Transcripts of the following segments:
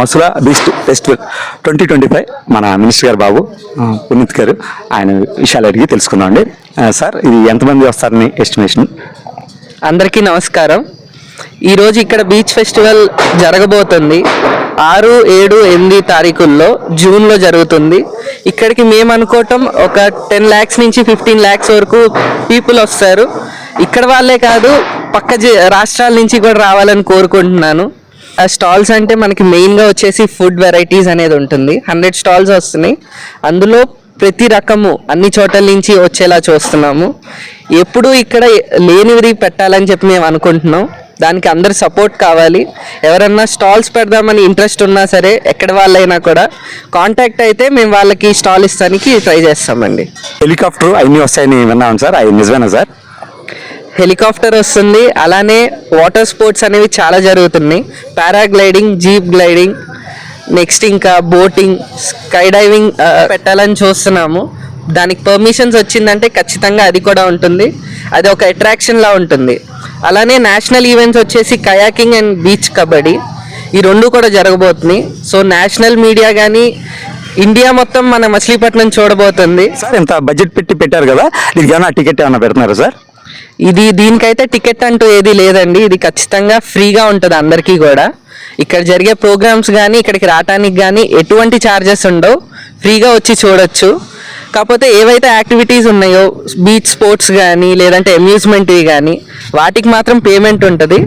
Masula beach festival 2025 మన minister గారు బాబు పునీత్ గారు ఆయన విషయాలు అడిగి తెలుసుకుందాం అండి. సార్, ఇది ఎంతమంది వస్తారని ఎస్టిమేషన్? అందరికీ నమస్కారం. ఈరోజు ఇక్కడ బీచ్ ఫెస్టివల్ జరగబోతుంది. 6, 7, 8 తారీఖుల్లో జూన్లో జరుగుతుంది. ఇక్కడికి మేము అనుకోవటం ఒక 10 lakhs నుంచి 15 lakhs వరకు పీపుల్ వస్తారు. ఇక్కడ వాళ్ళే కాదు, పక్క రాష్ట్రాల నుంచి కూడా రావాలని కోరుకుంటున్నాను. ఆ స్టాల్స్ అంటే మనకి మెయిన్గా వచ్చేసి ఫుడ్ వెరైటీస్ అనేది ఉంటుంది. 100 స్టాల్స్ వస్తున్నాయి. అందులో ప్రతి రకము అన్ని చోట్ల నుంచి వచ్చేలా చూస్తున్నాము. ఎప్పుడు ఇక్కడ లేనివి పెట్టాలని చెప్పి మేము అనుకుంటున్నాం. దానికి అందరి సపోర్ట్ కావాలి. ఎవరన్నా స్టాల్స్ పెడదామని ఇంట్రెస్ట్ ఉన్నా సరే, ఎక్కడ వాళ్ళైనా కూడా కాంటాక్ట్ అయితే మేము వాళ్ళకి స్టాల్ ఇస్తానికి ట్రై చేస్తామండి. హెలికాప్టర్ అవన్నీ వస్తాయని విన్నాను సార్, అవి నిజమేనా సార్? హెలికాప్టర్ వస్తుంది, అలానే వాటర్ స్పోర్ట్స్ అనేవి చాలా జరుగుతున్నాయి. పారాగ్లైడింగ్, జీప్ గ్లైడింగ్, నెక్స్ట్ ఇంకా బోటింగ్, స్కై డైవింగ్ పెట్టాలని చూస్తున్నాము. దానికి పర్మిషన్స్ వచ్చిందంటే ఖచ్చితంగా అది కూడా ఉంటుంది. అది ఒక అట్రాక్షన్లా ఉంటుంది. అలానే నేషనల్ ఈవెంట్స్ వచ్చేసి కయాకింగ్ అండ్ బీచ్ కబడ్డీ, ఈ 2 కూడా జరగబోతున్నాయి. సో నేషనల్ మీడియా కానీ ఇండియా మొత్తం మన మచిలీపట్నం చూడబోతుంది. సార్, ఇంత బడ్జెట్ పెట్టారు కదా, దీనికి ఏమైనా టికెట్ ఏమైనా పెడుతున్నారా సార్? దీనికైతే టికెట్ అంటూ ఏది లేదండి. ఇది ఖచ్చితంగా ఫ్రీగా ఉంటుంది అందరికీ కూడా. ఇక్కడ జరిగే ప్రోగ్రామ్స్ కానీ ఇక్కడికి రావడానికి కానీ ఎటువంటి ఛార్జెస్ ఉండవు. ఫ్రీగా వచ్చి చూడొచ్చు. కాకపోతే ఏవైతే యాక్టివిటీస్ ఉన్నాయో, బీచ్ స్పోర్ట్స్ కానీ లేదంటే అమ్యూజ్మెంట్వి కానీ, వాటికి మాత్రం పేమెంట్ ఉంటుంది.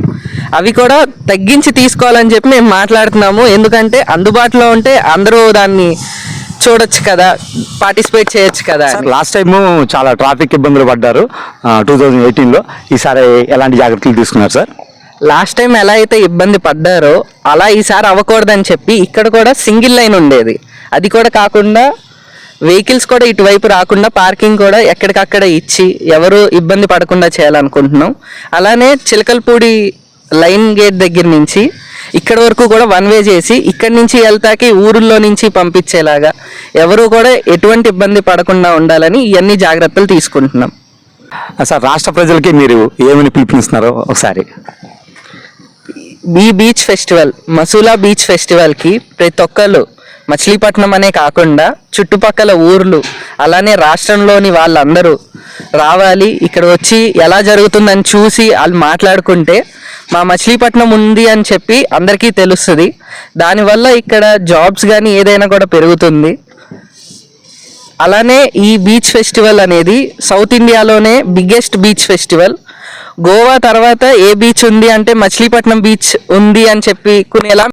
అవి కూడా తగ్గించి తీసుకోవాలని చెప్పి మేము మాట్లాడుతున్నాము. ఎందుకంటే అందుబాటులో ఉంటే అందరూ దాన్ని చూడొచ్చు కదా, పార్టిసిపేట్ చేయొచ్చు కదా. లాస్ట్ టైం చాలా ట్రాఫిక్ ఇబ్బందులు పడ్డారు 2018లో. ఈసారి ఎలాంటి జాగ్రత్తలు తీసుకున్నారు సార్? లాస్ట్ టైం ఎలా అయితే ఇబ్బంది పడ్డారో అలా ఈసారి అవ్వకూడదని చెప్పి ఇక్కడ కూడా సింగిల్ లైన్ ఉండేది. అది కూడా కాకుండా వెహికల్స్ కూడా ఇటువైపు రాకుండా పార్కింగ్ కూడా ఎక్కడికక్కడ ఇచ్చి ఎవరు ఇబ్బంది పడకుండా చేయాలనుకుంటున్నాం. అలానే చిలకలపూడి లైన్ గేట్ దగ్గర నుంచి ఇక్కడ వరకు కూడా 1 way చేసి ఇక్కడి నుంచి వెళ్తాకి ఊరుల్లో నుంచి పంపించేలాగా ఎవరు కూడా ఎటువంటి ఇబ్బంది పడకుండా ఉండాలని ఇవన్నీ జాగ్రత్తలు తీసుకుంటున్నాం. సార్, రాష్ట్ర ప్రజలకి మీరు ఏమని పిలుపునిస్తున్నారో ఒకసారి? ఈ బీచ్ ఫెస్టివల్, మసూలా బీచ్ ఫెస్టివల్కి ప్రతి ఒక్కరు మచిలీపట్నం అనే కాకుండా చుట్టుపక్కల ఊర్లు అలానే రాష్ట్రంలోని వాళ్ళందరూ రావాలి. ఇక్కడ వచ్చి ఎలా జరుగుతుందని చూసి వాళ్ళు మాట్లాడుకుంటే మా మచిలీపట్నం ఉంది అని చెప్పి అందరికీ తెలుస్తుంది. దానివల్ల ఇక్కడ జాబ్స్ కానీ ఏదైనా కూడా పెరుగుతుంది. అలానే ఈ బీచ్ ఫెస్టివల్ అనేది సౌత్ ఇండియాలోనే బిగ్గెస్ట్ బీచ్ ఫెస్టివల్. గోవా తర్వాత ఏ బీచ్ ఉంది అంటే మచిలీపట్నం బీచ్ ఉంది అని చెప్పి కొనేలా